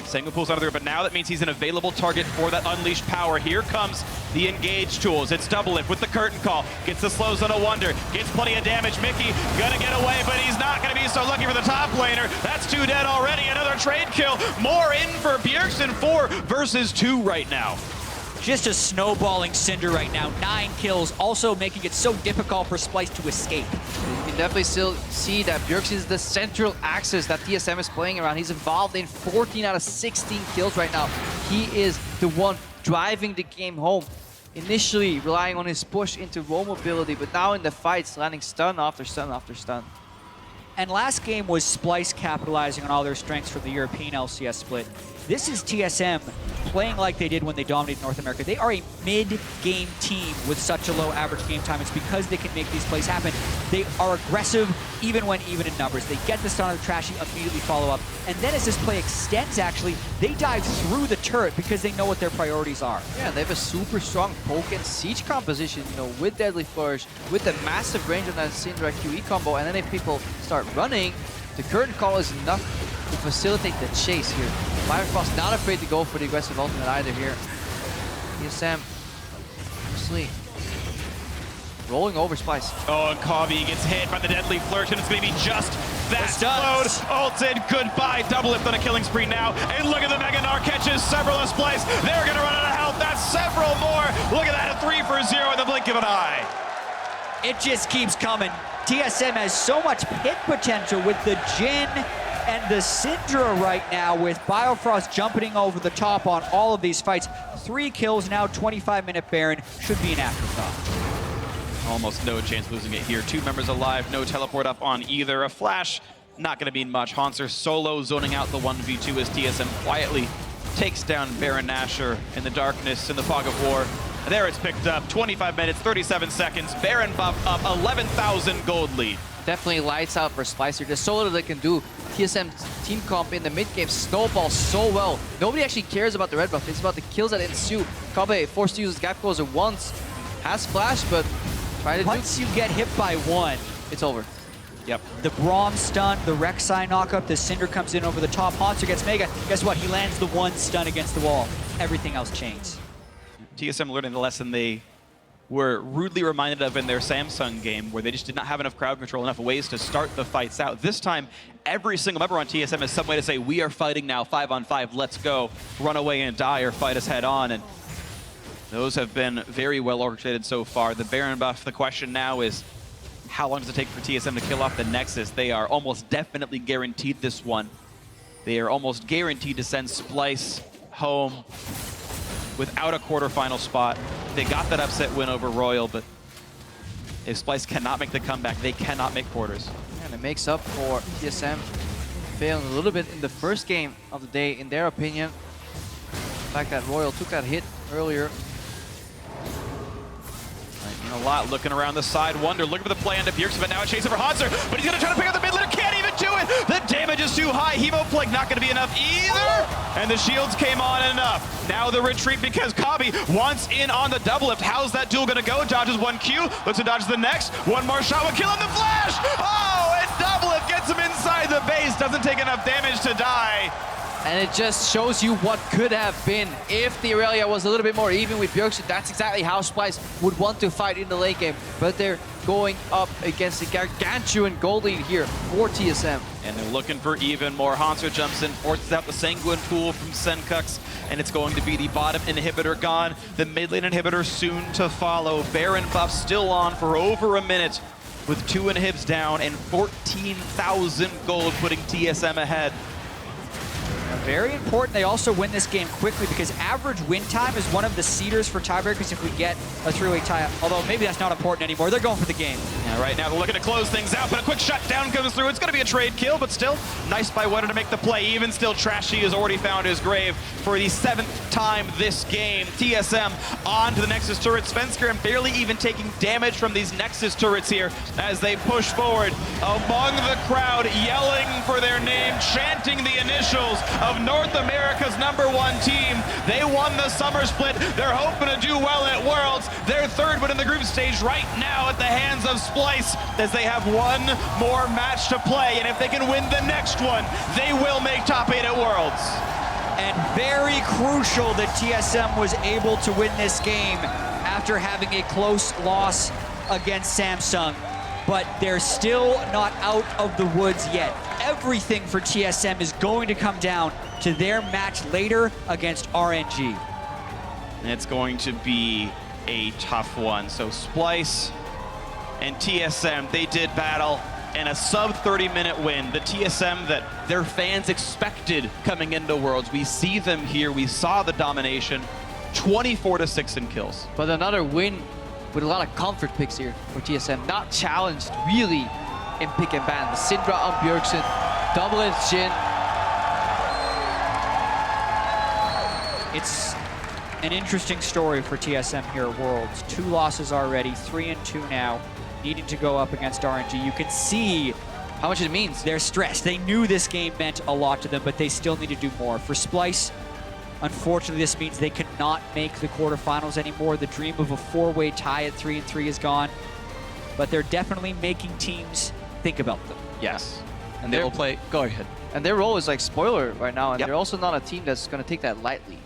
Sengu pulls out of there, but now that means he's an available target for that unleashed power. Here comes the engage tools. It's double lift with the curtain call. Gets the slows on a Wonder. Gets plenty of damage. Mickey gonna get away, but he's not gonna be so lucky for the top laner. That's 2 dead already. Another trade kill. More in for Bjergsen. 4 versus 2 right now. Just a snowballing Cinder right now. 9 kills, also making it so difficult for Splyce to escape. You can definitely still see that Bjergsen is the central axis that TSM is playing around. He's involved in 14 out of 16 kills right now. He is the one driving the game home. Initially relying on his push into roam mobility, but now in the fights, landing stun after stun after stun. And last game was Splyce capitalizing on all their strengths from the European LCS split. This is TSM playing like they did when they dominated North America. They are a mid-game team with such a low average game time. It's because they can make these plays happen. They are aggressive even when even in numbers. They get the stun on the Trashy, immediately follow up. And then as this play extends, actually, they dive through the turret because they know what their priorities are. Yeah, they have a super strong poke and siege composition, you know, with Deadly Flourish, with the massive range on that Syndra QE combo. And then if people start running, the curtain call is enough to facilitate the chase here. Firefrost not afraid to go for the aggressive ultimate either here. TSM, obviously, rolling over Splyce. Oh, and Kobe gets hit by the Deadly Flourish, and it's going to be just that load. Ulted, goodbye. Double lift on a killing spree now. And look at the Meganar catches several of Splyce. They're going to run out of health. That's several more. Look at that, a 3 for 0 in the blink of an eye. It just keeps coming. TSM has so much pit potential with the Jhin and the Syndra right now, with Biofrost jumping over the top on all of these fights. 3 kills now, 25-minute Baron. Should be an afterthought. Almost no chance losing it here. 2 members alive, no teleport up on either. A flash, not going to mean much. Haunter solo zoning out the 1v2 as TSM quietly takes down Baron Nashor in the darkness, in the fog of war. There it's picked up, 25 minutes, 37 seconds. Baron buff up, 11,000 gold lead. Definitely lights out for Splyce. There's so little they can do. TSM team comp in the mid game snowballs so well. Nobody actually cares about the red buff. It's about the kills that ensue. Kabe forced to use his gap closer once. Has flash, but trying to Once you get hit by one, it's over. Yep. the Braum stun, the Rek'Sai knockup, the Cinder comes in over the top. Hanzo gets Mega. Guess what? He lands the one stun against the wall. Everything else changes. TSM learning the lesson they were rudely reminded of in their Samsung game, where they just did not have enough crowd control, enough ways to start the fights out. This time, every single member on TSM has some way to say, we are fighting now, 5-on-5, let's go. Run away and die or fight us head on. And those have been very well orchestrated so far. The Baron buff, the question now is, how long does it take for TSM to kill off the Nexus? They are almost definitely guaranteed this one. They are almost guaranteed to send Splyce home without a quarterfinal spot. They got that upset win over Royal, but if Splyce cannot make the comeback, they cannot make quarters. And it makes up for TSM failing a little bit in the first game of the day, in their opinion. The fact that Royal took that hit earlier. A lot looking around the side. Wonder looking for the play into Bjergsen, but now a chase over Hanser. But he's going to try to pick up the mid laner. Can't even do it. The damage is too high. Hemo Plague not going to be enough either. And the shields came on enough. Now the retreat because Kabi wants in on the double lift. How's that duel going to go? Dodges one Q. Looks to dodge the next. One more shot will kill him. The flash. Oh, and double lift gets him inside the base. Doesn't take enough damage to die. And it just shows you what could have been if the Aurelia was a little bit more even with Bjergsen. That's exactly how Splyce would want to fight in the late game. But they're going up against the gargantuan gold lead here for TSM. And they're looking for even more. Hanser jumps in, forces out the Sanguine Pool from Senkux, and it's going to be the bottom inhibitor gone. The mid lane inhibitor soon to follow. Baron buff still on for over a minute with 2 inhibs down and 14,000 gold, putting TSM ahead. Very important they also win this game quickly, because average win time is one of the seeders for tiebreakers if we get a 3-way tie. Although maybe that's not important anymore. They're going for the game. Yeah, right now they're looking to close things out, but a quick shutdown comes through. It's going to be a trade kill, but still nice by Wonder to make the play. Even still, Trashy has already found his grave for the 7th time this game. TSM on to the Nexus turret. Svenskeren barely even taking damage from these Nexus turrets here as they push forward among the crowd, yelling for their name, chanting the initials of North America's #1 team. They won the summer split. They're hoping to do well at Worlds. Their 3rd win in the group stage right now at the hands of Splyce, as they have one more match to play. And if they can win the next one, they will make top 8 at Worlds. And very crucial that TSM was able to win this game after having a close loss against Samsung. But they're still not out of the woods yet. Everything for TSM is going to come down to their match later against RNG. And it's going to be a tough one. So Splyce and TSM, they did battle in a sub 30-minute win. The TSM that their fans expected coming into Worlds. We see them here. We saw the domination. 24-6 in kills. But another win with a lot of comfort picks here for TSM. Not challenged really in pick and ban. The Syndra on Bjergsen, double in Jhin. It's an interesting story for TSM here at Worlds. 2 losses already, 3-2 now, needing to go up against RNG. You can see how much it means. They're stressed. They knew this game meant a lot to them, but they still need to do more. For Splyce, unfortunately, this means they cannot make the quarterfinals anymore. The dream of a 4-way tie at 3-3 is gone, but they're definitely making teams think about them. Yes. And they will play. Go ahead. And their role is like spoiler right now, and Yep. they're also not a team that's going to take that lightly.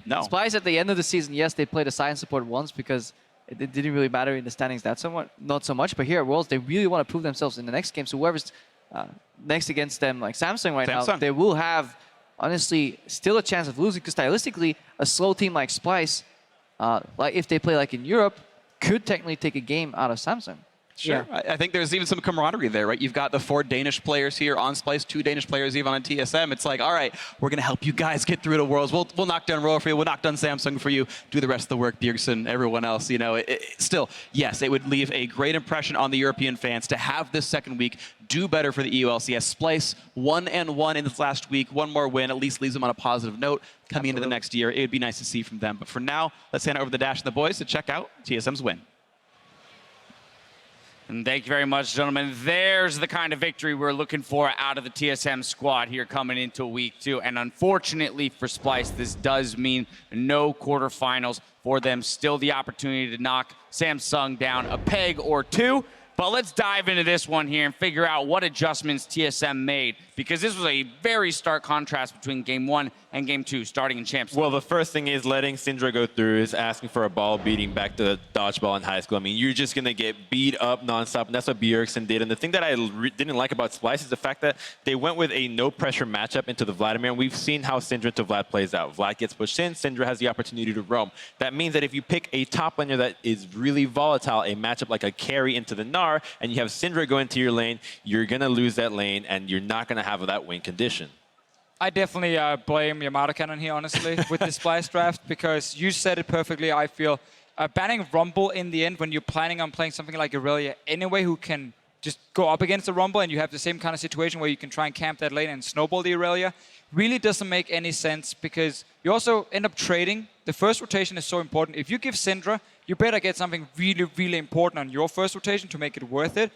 No. Splyce at the end of the season, yes, they played a science support once because it didn't really matter in the standings that somewhat, not so much. But here at Worlds, they really want to prove themselves in the next game. So whoever's next against them, like Samsung right now, they will have, honestly, still a chance of losing, because stylistically, a slow team like Splyce, like if they play like in Europe, could technically take a game out of Samsung. Sure. Yeah. I think there's even some camaraderie there, right? You've got the 4 Danish players here on Splyce, 2 Danish players even on TSM. It's like, all right, we're going to help you guys get through the Worlds. We'll knock down Royal for you. We'll knock down Samsung for you. Do the rest of the work, Bjergsen, everyone else. You know, still, yes, it would leave a great impression on the European fans to have this second week do better for the EULCS. Splyce 1-1 in this last week. One more win at least leaves them on a positive note coming into the next year. It would be nice to see from them. But for now, let's hand it over to the Dash and the boys to check out TSM's win. And thank you very much, gentlemen. There's the kind of victory we're looking for out of the TSM squad here coming into week 2. And unfortunately for Splyce, this does mean no quarterfinals for them. Still the opportunity to knock Samsung down a peg or two. But let's dive into this one here and figure out what adjustments TSM made, because this was a very stark contrast between Game 1 and Game 2, starting in Champs. Well, the first thing is letting Syndra go through is asking for a ball beating back to dodgeball in high school. I mean, you're just going to get beat up nonstop, and that's what Bjergsen did. And the thing that I didn't like about Splyce is the fact that they went with a no-pressure matchup into the Vladimir, and we've seen how Syndra to Vlad plays out. Vlad gets pushed in, Syndra has the opportunity to roam. That means that if you pick a top laner that is really volatile, a matchup like a carry into the Gnar, and you have Syndra go into your lane, you're going to lose that lane, and you're not going to have that win condition. I definitely blame Yamato Cannon here, honestly, with the Splyce draft, because you said it perfectly, I feel. Banning Rumble in the end when you're planning on playing something like Irelia anyway, who can just go up against the Rumble, and you have the same kind of situation where you can try and camp that lane and snowball the Irelia, really doesn't make any sense, because you also end up trading. The first rotation is so important. If you give Syndra, you better get something really, really important on your first rotation to make it worth it.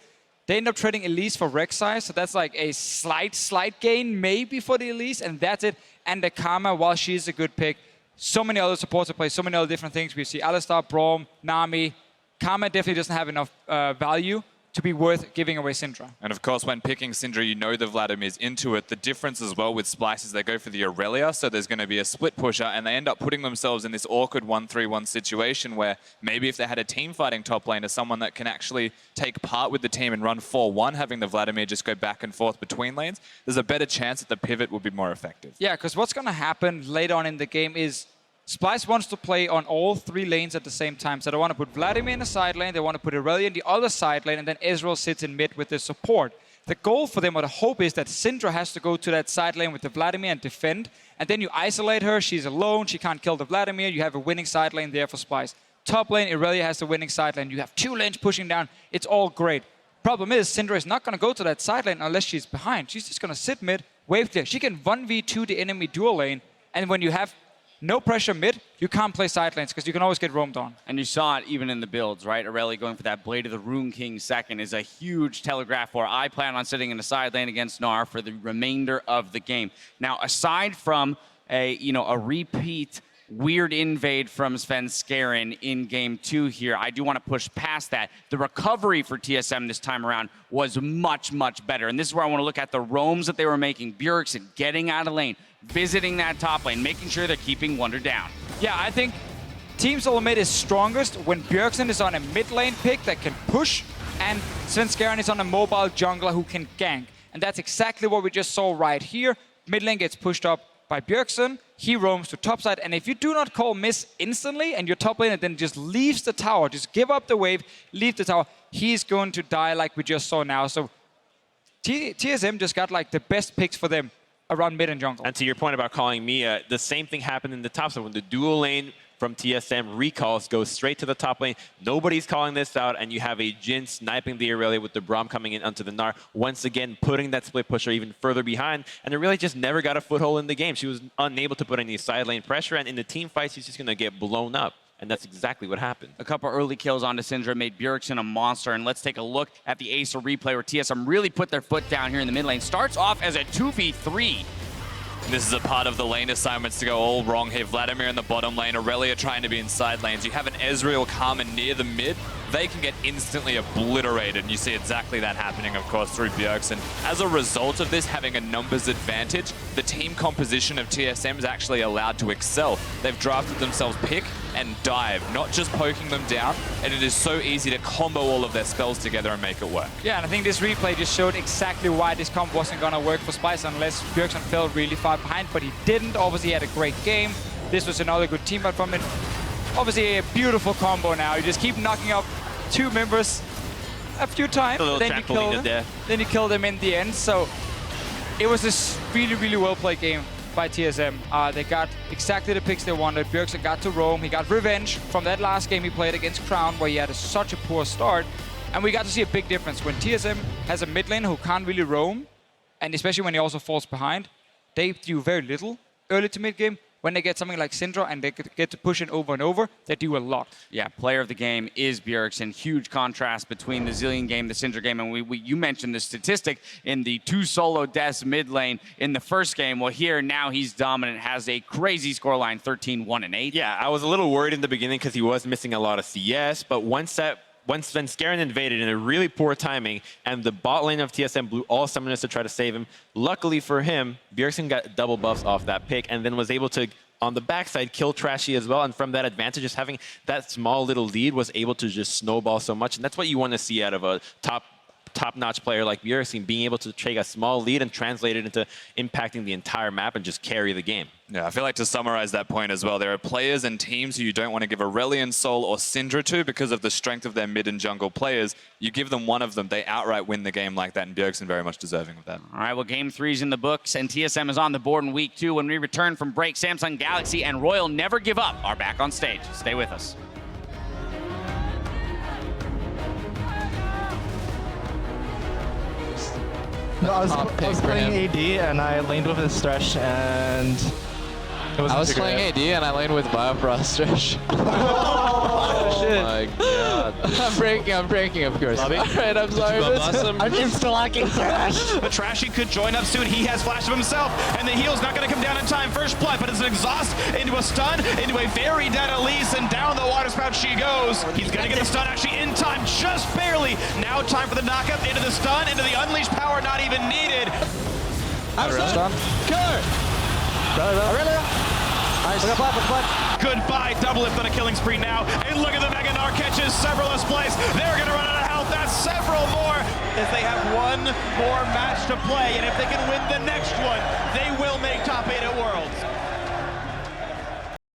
They end up trading Elise for Rek'Sai, so that's like a slight gain maybe for the Elise, and that's it. And the Karma, while she's a good pick, so many other supports to play, so many other different things. We see Alistar, Braum, Nami. Karma definitely doesn't have enough value to be worth giving away Syndra. And of course, when picking Syndra, you know the Vladimir's into it. The difference as well with Splyce is they go for the Irelia, so there's going to be a split pusher, and they end up putting themselves in this awkward 1-3-1 situation where maybe if they had a team fighting top lane as someone that can actually take part with the team and run 4-1, having the Vladimir just go back and forth between lanes, there's a better chance that the pivot will be more effective. Yeah, because what's going to happen later on in the game is Splyce wants to play on all 3 lanes at the same time. So they want to put Vladimir in the side lane, they want to put Irelia in the other side lane, and then Ezreal sits in mid with the support. The goal for them, or the hope, is that Syndra has to go to that side lane with the Vladimir and defend, and then you isolate her, she's alone, she can't kill the Vladimir, you have a winning side lane there for Splyce. Top lane, Irelia has the winning side lane, you have 2 lanes pushing down, it's all great. Problem is, Syndra is not going to go to that side lane unless she's behind. She's just going to sit mid, wave clear. She can 1v2 the enemy dual lane, and when you have no pressure mid, you can't play side lanes because you can always get roamed on. And you saw it even in the builds, right? Irelia going for that Blade of the Rune King second is a huge telegraph where I plan on sitting in the side lane against Gnar for the remainder of the game. Now, aside from a repeat weird invade from Svenskeren in Game 2 here, I do want to push past that. The recovery for TSM this time around was much, much better. And this is where I want to look at the roams that they were making. Bjergsen getting out of lane, visiting that top lane, making sure they're keeping Wunder down. Yeah, I think Team Solo mid is strongest when Bjergsen is on a mid lane pick that can push, and Svenskeren is on a mobile jungler who can gank. And that's exactly what we just saw right here. Mid lane gets pushed up by Bjergsen, he roams to topside, and if you do not call miss instantly and your top laner then just leaves the tower, just give up the wave, leave the tower, he's going to die like we just saw now. So TSM just got like the best picks for them around mid and jungle. And to your point about calling Mia, the same thing happened in the top side when the dual lane from TSM recalls goes straight to the top lane. Nobody's calling this out, and you have a Jhin sniping the Irelia with the Braum coming in onto the Gnar, once again putting that split pusher even further behind, and Irelia just never got a foothold in the game. She was unable to put any side lane pressure, and in the team fight, she's just going to get blown up. And that's exactly what happened. A couple early kills onto Syndra made Bjergsen a monster. And let's take a look at the Acer replay where TSM really put their foot down here in the mid lane. Starts off as a 2v3. This is a part of the lane assignments to go all wrong here. Vladimir in the bottom lane, Irelia trying to be in side lanes. You have an Ezreal Karma near the mid. They can get instantly obliterated, and you see exactly that happening, of course, through Bjergsen. As a result of this having a numbers advantage, the team composition of TSM is actually allowed to excel. They've drafted themselves pick and dive, not just poking them down, and it is so easy to combo all of their spells together and make it work. Yeah, and I think this replay just showed exactly why this comp wasn't going to work for Splyce unless Bjergsen fell really far behind, but he didn't. Obviously, he had a great game. This was another good team fight from it. Obviously, a beautiful combo now. You just keep knocking up 2 members a few times, then you kill them. Then you kill them in the end. So it was a really, really well-played game by TSM. They got exactly the picks they wanted. Bjergsen got to roam. He got revenge from that last game he played against Crown, where he had such a poor start. And we got to see a big difference. When TSM has a mid lane who can't really roam, and especially when he also falls behind, they do very little early to mid game. when they get something like Syndra and they get to push it over and over, they do a lot. Yeah, player of the game is Bjergsen. Huge contrast between the Zillion game, the Syndra game, and you mentioned the statistic in the 2 solo deaths mid lane in the first game. Well, here now he's dominant, has a crazy scoreline, 13-1-8. Yeah, I was a little worried in the beginning because he was missing a lot of CS, but once when Scarin invaded in a really poor timing and the bot lane of TSM blew all summoners to try to save him, luckily for him, Bjergsen got double buffs off that pick and then was able to, on the backside, kill Trashy as well. And from that advantage, just having that small little lead was able to just snowball so much. And that's what you want to see out of a top-notch player like Bjergsen, being able to take a small lead and translate it into impacting the entire map and just carry the game. Yeah, I feel like to summarize that point as well, there are players and teams who you don't want to give Aurelion Sol or Syndra to because of the strength of their mid and jungle players. You give them one of them, they outright win the game like that, and Bjergsen very much deserving of that. All right, well, Game 3's in the books, and TSM is on the board in Week 2. When we return from break, Samsung Galaxy and Royal Never Give Up are back on stage. Stay with us. No, I was playing AD and I laned with his Thresh and it was I was playing AD and I laned with Biofrost Thresh. Oh shit. My god. I'm breaking, of course. Alright, I'm sorry. I'm insta-locking Thresh. But Trashy could join up soon. He has flash of himself, and the heal's not going to come down in time. First blood, but it's an exhaust into a stun, into a very dead Elise, and down the water spout she goes. He's going to get the stun actually in time, just barely. Now time for the knockup into the stun, into the unleashed power, not even needed. Stun. Kurt. Nice. Goodbye, double lift on a killing spree now. And look at the Mega Gnar catches several of Splyce. They're going to run out of health. That's several more as they have one more match to play. And if they can win the next one, they will make top 8 at Worlds.